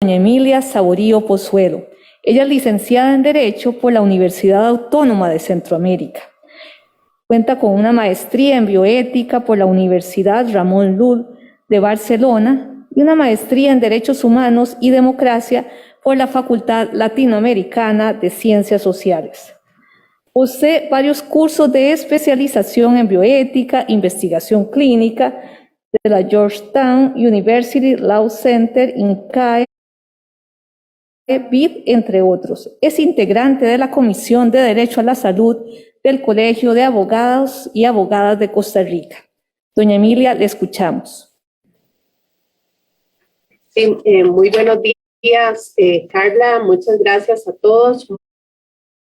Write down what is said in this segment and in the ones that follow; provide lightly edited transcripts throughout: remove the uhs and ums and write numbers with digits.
Emilia Saborío Pozuelo. Ella es licenciada en Derecho por la Universidad Autónoma de Centroamérica. Cuenta con una maestría en Bioética por la Universidad Ramon Llull de Barcelona y una maestría en Derechos Humanos y Democracia por la Facultad Latinoamericana de Ciencias Sociales. Posee varios cursos de especialización en bioética, investigación clínica de la Georgetown University Law Center, INCAE, BID, entre otros. Es integrante de la Comisión de Derecho a la Salud del Colegio de Abogados y Abogadas de Costa Rica. Doña Emilia, le escuchamos. Sí, muy buenos días, Carla. Muchas gracias a todos.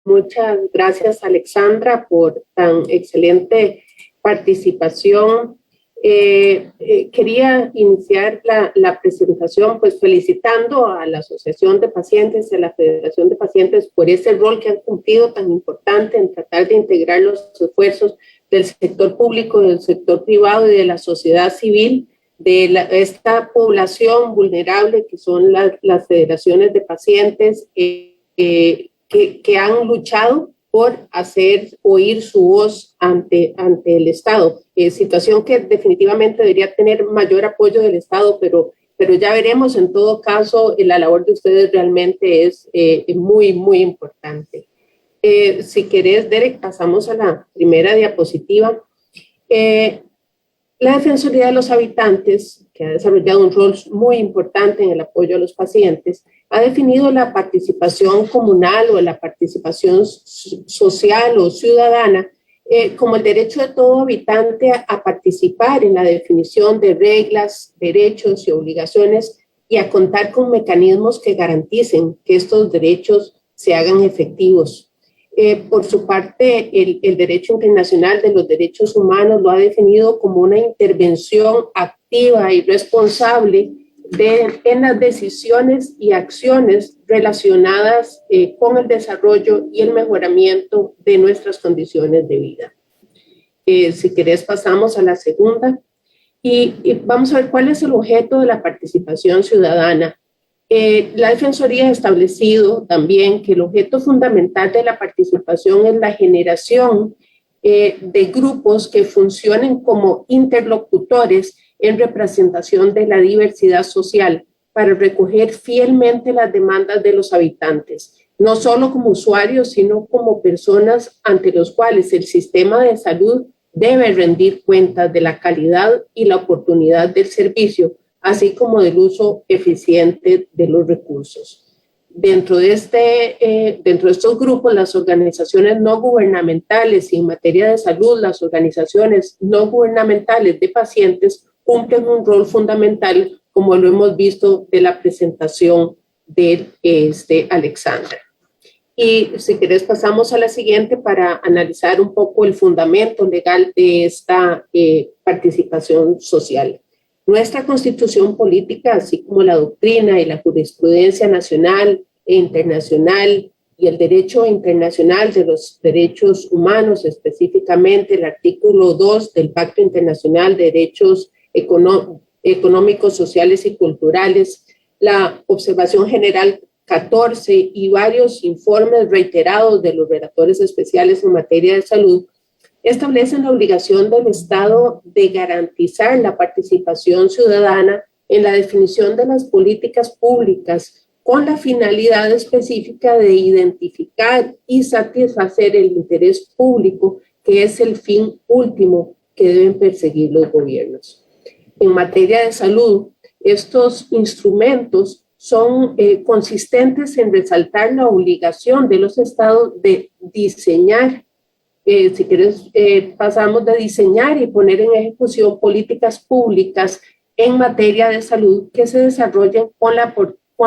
Muchas gracias, Alexandra, por tan excelente participación. Quería iniciar la presentación pues felicitando a la Asociación de Pacientes y a la Federación de Pacientes por ese rol que han cumplido tan importante en tratar de integrar los esfuerzos del sector público, del sector privado y de la sociedad civil, de esta población vulnerable que son las federaciones de pacientes que han luchado por hacer oír su voz ante el Estado. Situación que definitivamente debería tener mayor apoyo del Estado, pero ya veremos. En todo caso, la labor de ustedes realmente es muy, muy importante. Si querés, Derek, pasamos a la primera diapositiva. La Defensoría de los Habitantes, que ha desarrollado un rol muy importante en el apoyo a los pacientes, ha definido la participación comunal o la participación social o ciudadana como el derecho de todo habitante a participar en la definición de reglas, derechos y obligaciones y a contar con mecanismos que garanticen que estos derechos se hagan efectivos. Por su parte, el derecho internacional de los derechos humanos lo ha definido como una intervención activa y responsable en las decisiones y acciones relacionadas con el desarrollo y el mejoramiento de nuestras condiciones de vida. Si querés, pasamos a la segunda y vamos a ver cuál es el objeto de la participación ciudadana. La Defensoría ha establecido también que el objeto fundamental de la participación es la generación de grupos que funcionen como interlocutores en representación de la diversidad social para recoger fielmente las demandas de los habitantes, no solo como usuarios, sino como personas ante los cuales el sistema de salud debe rendir cuentas de la calidad y la oportunidad del servicio, así como del uso eficiente de los recursos. Dentro de estos grupos, las organizaciones no gubernamentales y en materia de salud, las organizaciones no gubernamentales de pacientes cumplen un rol fundamental, como lo hemos visto de la presentación de Alexandra. Y si querés pasamos a la siguiente para analizar un poco el fundamento legal de esta participación social. Nuestra Constitución política, así como la doctrina y la jurisprudencia nacional e internacional y el derecho internacional de los derechos humanos, específicamente el artículo 2 del Pacto Internacional de Derechos Económicos, Sociales y Culturales, la Observación General 14 y varios informes reiterados de los relatores especiales en materia de salud, establecen la obligación del Estado de garantizar la participación ciudadana en la definición de las políticas públicas con la finalidad específica de identificar y satisfacer el interés público, que es el fin último que deben perseguir los gobiernos. En materia de salud, estos instrumentos son consistentes en resaltar la obligación de los estados de diseñar, si quieres, pasamos de diseñar y poner en ejecución políticas públicas en materia de salud que se desarrollen con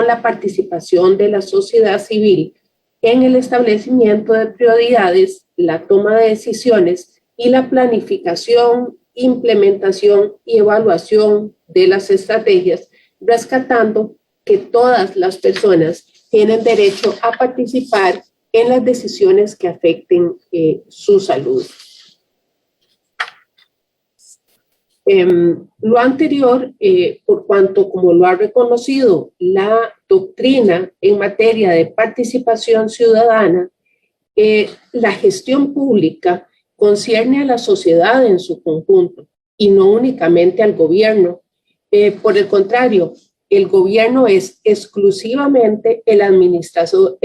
la participación de la sociedad civil en el establecimiento de prioridades, la toma de decisiones y la planificación, implementación y evaluación de las estrategias, rescatando que todas las personas tienen derecho a participar en las decisiones que afecten su salud. Lo anterior, por cuanto, como lo ha reconocido la doctrina en materia de participación ciudadana, la gestión pública concierne a la sociedad en su conjunto y no únicamente al gobierno. Por el contrario, el gobierno es exclusivamente el administrador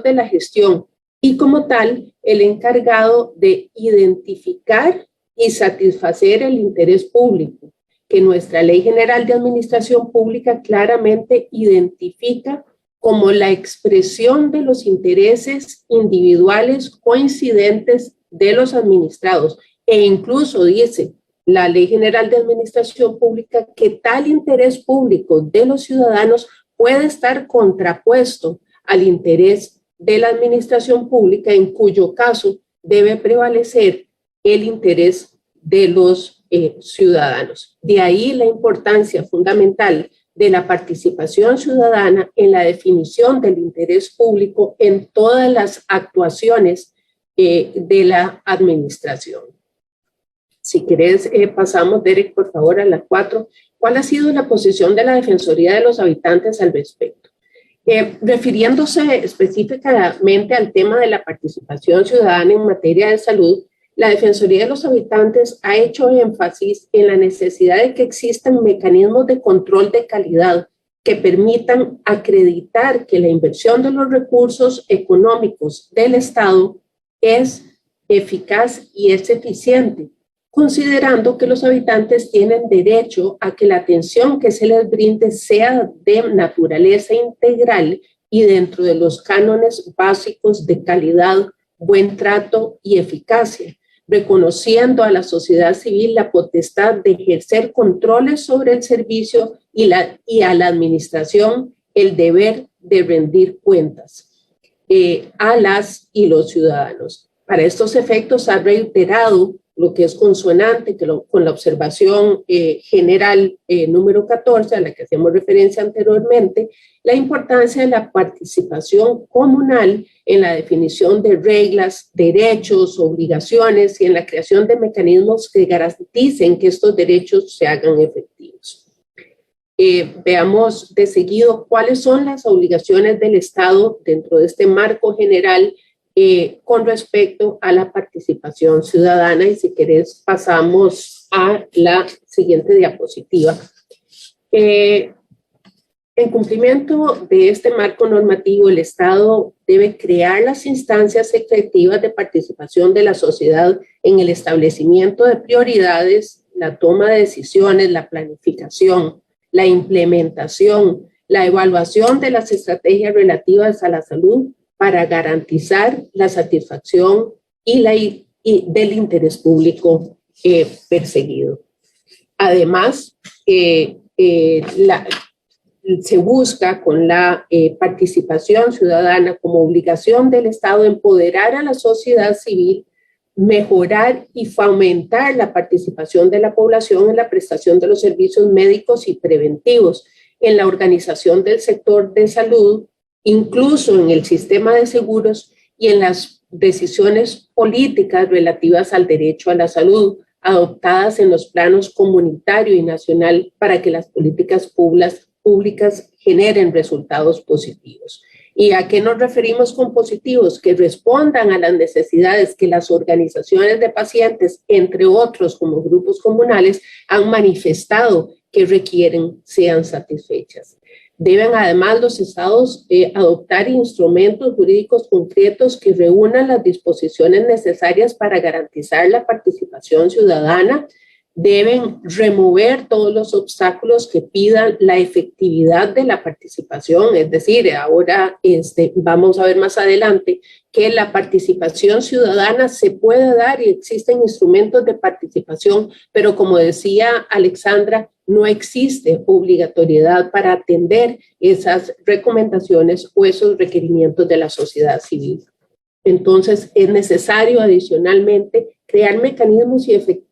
de la gestión y como tal el encargado de identificar y satisfacer el interés público, que nuestra Ley General de Administración Pública claramente identifica como la expresión de los intereses individuales coincidentes de los administrados, e incluso dice la Ley General de Administración Pública que tal interés público de los ciudadanos puede estar contrapuesto al interés de la administración pública, en cuyo caso debe prevalecer el interés de los ciudadanos. De ahí la importancia fundamental de la participación ciudadana en la definición del interés público en todas las actuaciones de la administración. Si querés, pasamos, Derek, por favor, a la 4. ¿Cuál ha sido la posición de la Defensoría de los Habitantes al respecto? Refiriéndose específicamente al tema de la participación ciudadana en materia de salud, la Defensoría de los Habitantes ha hecho énfasis en la necesidad de que existan mecanismos de control de calidad que permitan acreditar que la inversión de los recursos económicos del Estado es eficaz y es eficiente, considerando que los habitantes tienen derecho a que la atención que se les brinde sea de naturaleza integral y dentro de los cánones básicos de calidad, buen trato y eficacia, reconociendo a la sociedad civil la potestad de ejercer controles sobre el servicio y a la administración el deber de rendir cuentas a las y los ciudadanos. Para estos efectos ha reiterado lo que es consonante con la observación general número 14, a la que hacemos referencia anteriormente, la importancia de la participación comunal en la definición de reglas, derechos, obligaciones y en la creación de mecanismos que garanticen que estos derechos se hagan efectivos. Veamos de seguido cuáles son las obligaciones del Estado dentro de este marco general con respecto a la participación ciudadana, y si querés pasamos a la siguiente diapositiva. En cumplimiento de este marco normativo, el Estado debe crear las instancias efectivas de participación de la sociedad en el establecimiento de prioridades, la toma de decisiones, la planificación, la implementación, la evaluación de las estrategias relativas a la salud, para garantizar la satisfacción y del interés público perseguido. Además, se busca con la participación ciudadana como obligación del Estado empoderar a la sociedad civil, mejorar y fomentar la participación de la población en la prestación de los servicios médicos y preventivos, en la organización del sector de salud, incluso en el sistema de seguros y en las decisiones políticas relativas al derecho a la salud, adoptadas en los planos comunitario y nacional para que las políticas públicas generen resultados positivos. ¿Y a qué nos referimos con positivos? Que respondan a las necesidades que las organizaciones de pacientes, entre otros como grupos comunales, han manifestado que requieren sean satisfechas. Deben además los estados adoptar instrumentos jurídicos concretos que reúnan las disposiciones necesarias para garantizar la participación ciudadana. Deben remover todos los obstáculos que pidan la efectividad de la participación, es decir, ahora vamos a ver más adelante que la participación ciudadana se puede dar y existen instrumentos de participación, pero como decía Alexandra, no existe obligatoriedad para atender esas recomendaciones o esos requerimientos de la sociedad civil. Entonces, es necesario adicionalmente crear mecanismos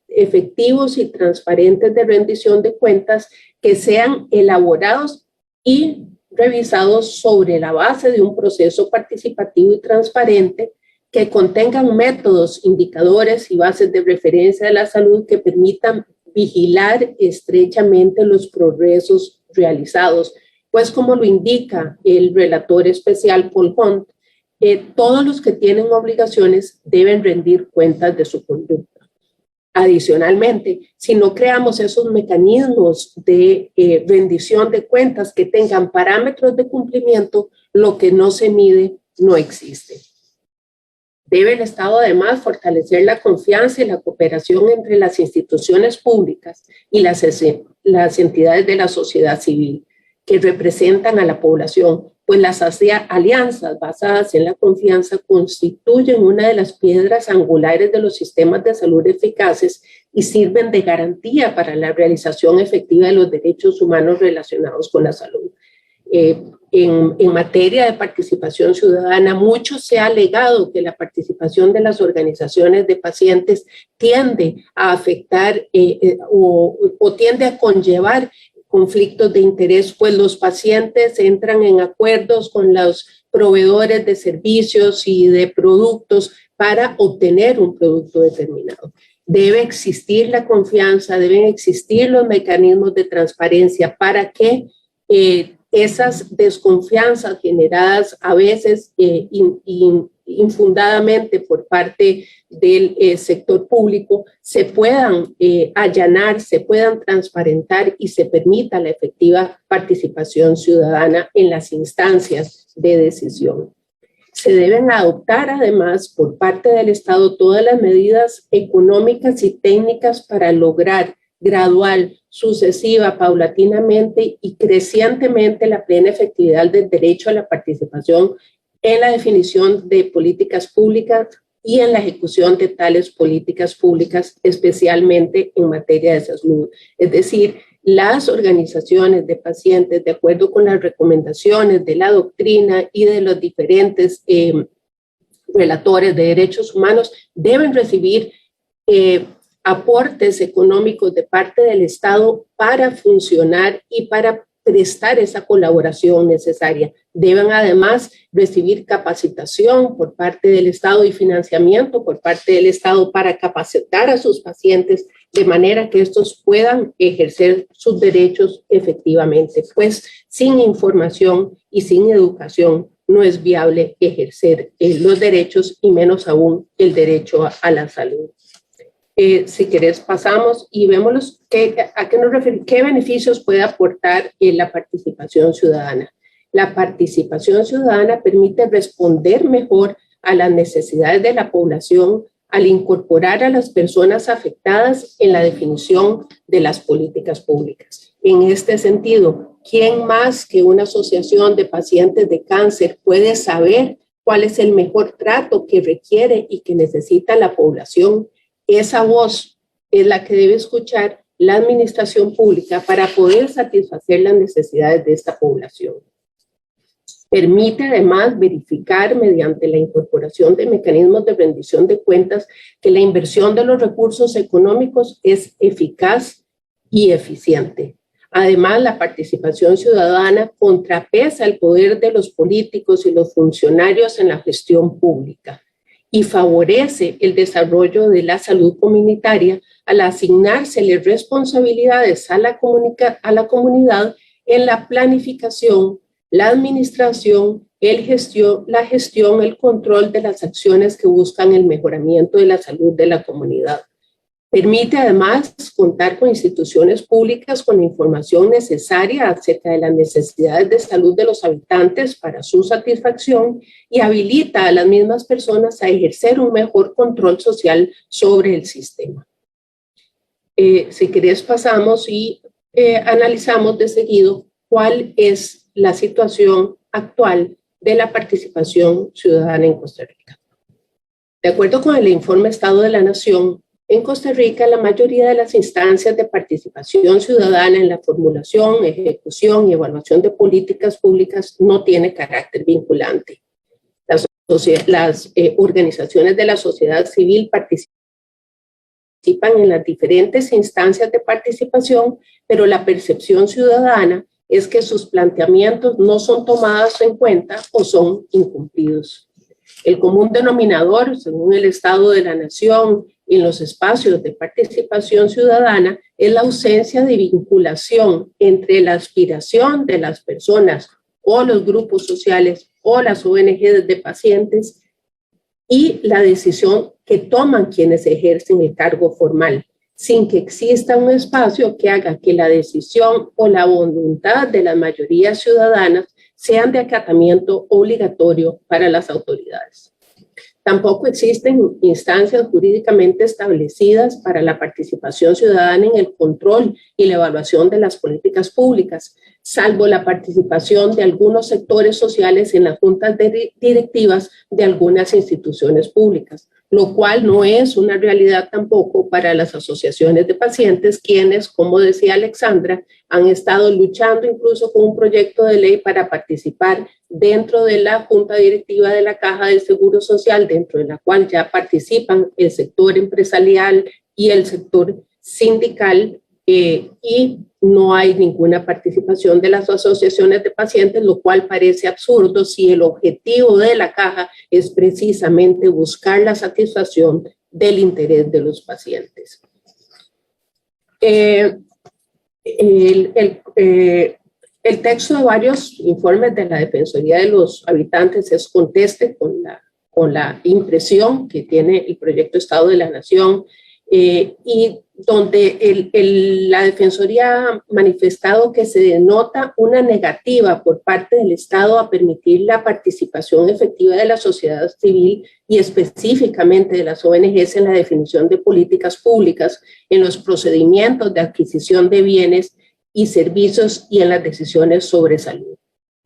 efectivos y transparentes de rendición de cuentas que sean elaborados y revisados sobre la base de un proceso participativo y transparente que contengan métodos, indicadores y bases de referencia de la salud que permitan vigilar estrechamente los progresos realizados, pues como lo indica el relator especial Paul Hunt, todos los que tienen obligaciones deben rendir cuentas de su conducta. Adicionalmente, si no creamos esos mecanismos de rendición de cuentas que tengan parámetros de cumplimiento, lo que no se mide no existe. Debe el Estado además fortalecer la confianza y la cooperación entre las instituciones públicas y las entidades de la sociedad civil que representan a la población, pues las alianzas basadas en la confianza constituyen una de las piedras angulares de los sistemas de salud eficaces y sirven de garantía para la realización efectiva de los derechos humanos relacionados con la salud. En materia de participación ciudadana, mucho se ha alegado que la participación de las organizaciones de pacientes tiende a afectar o tiende a conllevar conflictos de interés, pues los pacientes entran en acuerdos con los proveedores de servicios y de productos para obtener un producto determinado. Debe existir la confianza, deben existir los mecanismos de transparencia para que esas desconfianzas generadas a veces infundadamente por parte del sector público se puedan allanar, se puedan transparentar y se permita la efectiva participación ciudadana en las instancias de decisión. Se deben adoptar además por parte del Estado todas las medidas económicas y técnicas para lograr gradual, sucesiva, paulatinamente y crecientemente la plena efectividad del derecho a la participación en la definición de políticas públicas y en la ejecución de tales políticas públicas, especialmente en materia de salud. Es decir, las organizaciones de pacientes, de acuerdo con las recomendaciones de la doctrina y de los diferentes relatores de derechos humanos, deben recibir aportes económicos de parte del Estado para funcionar y para prestar esa colaboración necesaria. Deben además recibir capacitación por parte del Estado y financiamiento por parte del Estado para capacitar a sus pacientes de manera que estos puedan ejercer sus derechos efectivamente, pues sin información y sin educación no es viable ejercer los derechos y menos aún el derecho a la salud. Si querés pasamos y vemos a qué nos referimos, qué beneficios puede aportar la participación ciudadana. La participación ciudadana permite responder mejor a las necesidades de la población al incorporar a las personas afectadas en la definición de las políticas públicas. En este sentido, ¿quién más que una asociación de pacientes de cáncer puede saber cuál es el mejor trato que requiere y que necesita la población? Esa voz es la que debe escuchar la administración pública para poder satisfacer las necesidades de esta población. Permite además verificar mediante la incorporación de mecanismos de rendición de cuentas que la inversión de los recursos económicos es eficaz y eficiente. Además, la participación ciudadana contrapesa el poder de los políticos y los funcionarios en la gestión pública y favorece el desarrollo de la salud comunitaria al asignárseles responsabilidades a la comunidad en la planificación, la administración, la gestión, el control de las acciones que buscan el mejoramiento de la salud de la comunidad. Permite además contar con instituciones públicas con la información necesaria acerca de las necesidades de salud de los habitantes para su satisfacción y habilita a las mismas personas a ejercer un mejor control social sobre el sistema. Si querés pasamos y analizamos de seguido cuál es la situación actual de la participación ciudadana en Costa Rica. De acuerdo con el informe Estado de la Nación, en Costa Rica, la mayoría de las instancias de participación ciudadana en la formulación, ejecución y evaluación de políticas públicas no tiene carácter vinculante. Las organizaciones de la sociedad civil participan en las diferentes instancias de participación, pero la percepción ciudadana es que sus planteamientos no son tomados en cuenta o son incumplidos. El común denominador, según el Estado de la Nación, en los espacios de participación ciudadana es la ausencia de vinculación entre la aspiración de las personas o los grupos sociales o las ONGs de pacientes y la decisión que toman quienes ejercen el cargo formal, sin que exista un espacio que haga que la decisión o la voluntad de las mayorías ciudadanas sean de acatamiento obligatorio para las autoridades. Tampoco existen instancias jurídicamente establecidas para la participación ciudadana en el control y la evaluación de las políticas públicas, salvo la participación de algunos sectores sociales en las juntas directivas de algunas instituciones públicas, lo cual no es una realidad tampoco para las asociaciones de pacientes, quienes, como decía Alexandra, han estado luchando incluso con un proyecto de ley para participar dentro de la junta directiva de la Caja del Seguro Social, dentro de la cual ya participan el sector empresarial y el sector sindical, y no hay ninguna participación de las asociaciones de pacientes, lo cual parece absurdo si el objetivo de la Caja es precisamente buscar la satisfacción del interés de los pacientes. El texto de varios informes de la Defensoría de los Habitantes es conteste con la impresión que tiene el proyecto Estado de la Nación, y donde la Defensoría ha manifestado que se denota una negativa por parte del Estado a permitir la participación efectiva de la sociedad civil y específicamente de las ONGs en la definición de políticas públicas, en los procedimientos de adquisición de bienes y servicios y en las decisiones sobre salud.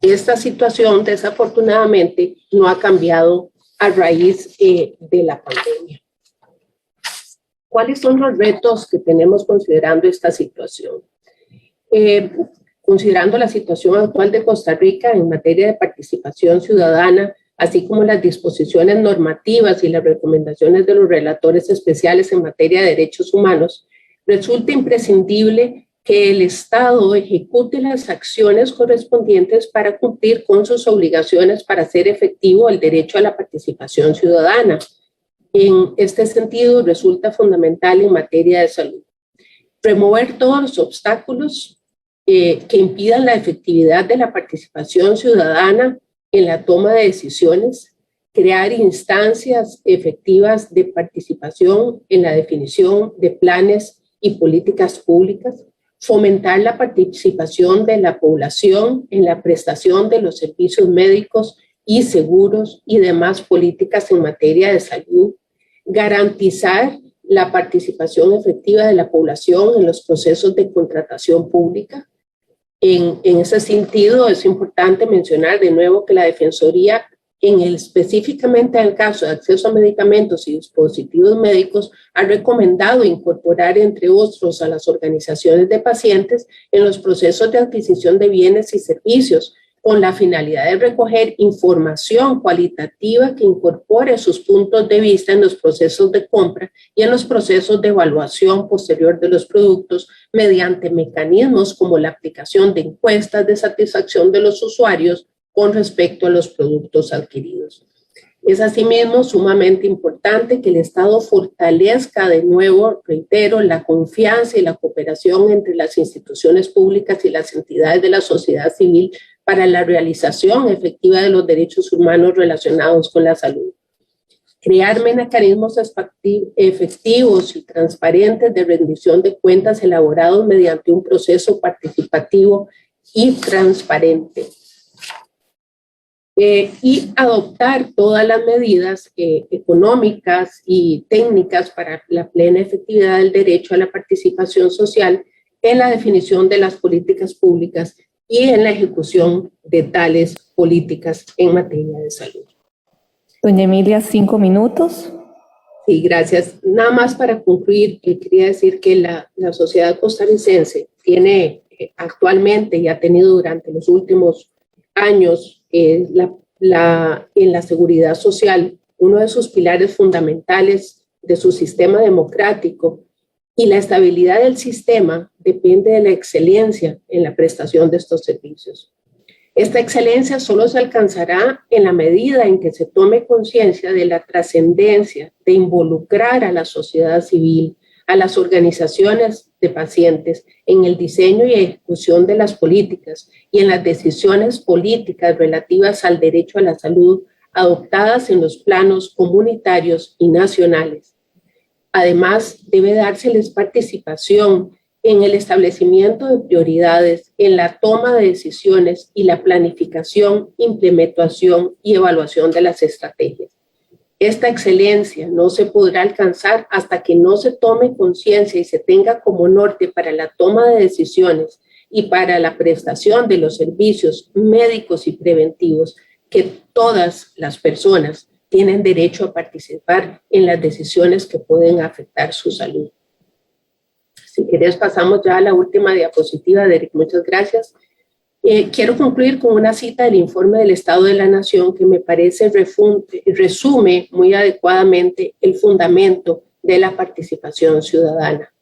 Esta situación, desafortunadamente, no ha cambiado a raíz de la pandemia. ¿Cuáles son los retos que tenemos considerando esta situación? Considerando la situación actual de Costa Rica en materia de participación ciudadana, así como las disposiciones normativas y las recomendaciones de los relatores especiales en materia de derechos humanos, resulta imprescindible que el Estado ejecute las acciones correspondientes para cumplir con sus obligaciones para hacer efectivo el derecho a la participación ciudadana. En este sentido, resulta fundamental en materia de salud remover todos los obstáculos que impidan la efectividad de la participación ciudadana en la toma de decisiones, crear instancias efectivas de participación en la definición de planes y políticas públicas, fomentar la participación de la población en la prestación de los servicios médicos y seguros y demás políticas en materia de salud, garantizar la participación efectiva de la población en los procesos de contratación pública. En ese sentido, es importante mencionar de nuevo que la Defensoría, específicamente en el caso de acceso a medicamentos y dispositivos médicos, ha recomendado incorporar, entre otros, a las organizaciones de pacientes en los procesos de adquisición de bienes y servicios, con la finalidad de recoger información cualitativa que incorpore sus puntos de vista en los procesos de compra y en los procesos de evaluación posterior de los productos mediante mecanismos como la aplicación de encuestas de satisfacción de los usuarios con respecto a los productos adquiridos. Es asimismo sumamente importante que el Estado fortalezca de nuevo, reitero, la confianza y la cooperación entre las instituciones públicas y las entidades de la sociedad civil para la realización efectiva de los derechos humanos relacionados con la salud. Crear mecanismos efectivos y transparentes de rendición de cuentas elaborados mediante un proceso participativo y transparente. Y adoptar todas las medidas económicas y técnicas para la plena efectividad del derecho a la participación social en la definición de las políticas públicas y en la ejecución de tales políticas en materia de salud. Doña Emilia, 5 minutos. Sí, gracias. Nada más para concluir, quería decir que la sociedad costarricense tiene actualmente y ha tenido durante los últimos años en la seguridad social uno de sus pilares fundamentales de su sistema democrático, y la estabilidad del sistema depende de la excelencia en la prestación de estos servicios. Esta excelencia solo se alcanzará en la medida en que se tome conciencia de la trascendencia de involucrar a la sociedad civil, a las organizaciones de pacientes en el diseño y ejecución de las políticas y en las decisiones políticas relativas al derecho a la salud adoptadas en los planos comunitarios y nacionales. Además, debe dárseles participación en el establecimiento de prioridades, en la toma de decisiones y la planificación, implementación y evaluación de las estrategias. Esta excelencia no se podrá alcanzar hasta que no se tome conciencia y se tenga como norte para la toma de decisiones y para la prestación de los servicios médicos y preventivos que todas las personas tienen derecho a participar en las decisiones que pueden afectar su salud. Si quieres, pasamos ya a la última diapositiva, Derek. Muchas gracias. Quiero concluir con una cita del informe del Estado de la Nación que me parece resume muy adecuadamente el fundamento de la participación ciudadana.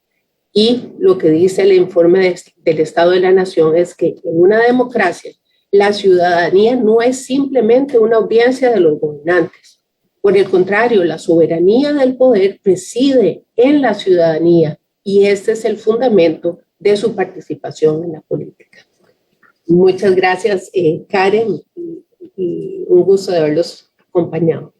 Y lo que dice el informe del Estado de la Nación es que en una democracia la ciudadanía no es simplemente una audiencia de los gobernantes. Por el contrario, la soberanía del poder reside en la ciudadanía y este es el fundamento de su participación en la política. Muchas gracias, Karen, y un gusto de haberlos acompañado.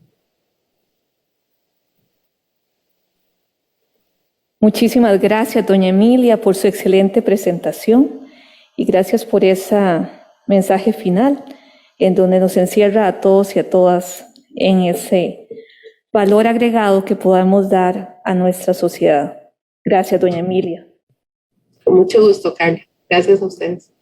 Muchísimas gracias, doña Emilia, por su excelente presentación y gracias por ese mensaje final en donde nos encierra a todos y a todas en ese valor agregado que podamos dar a nuestra sociedad. Gracias, doña Emilia. Con mucho gusto, Karen. Gracias a ustedes.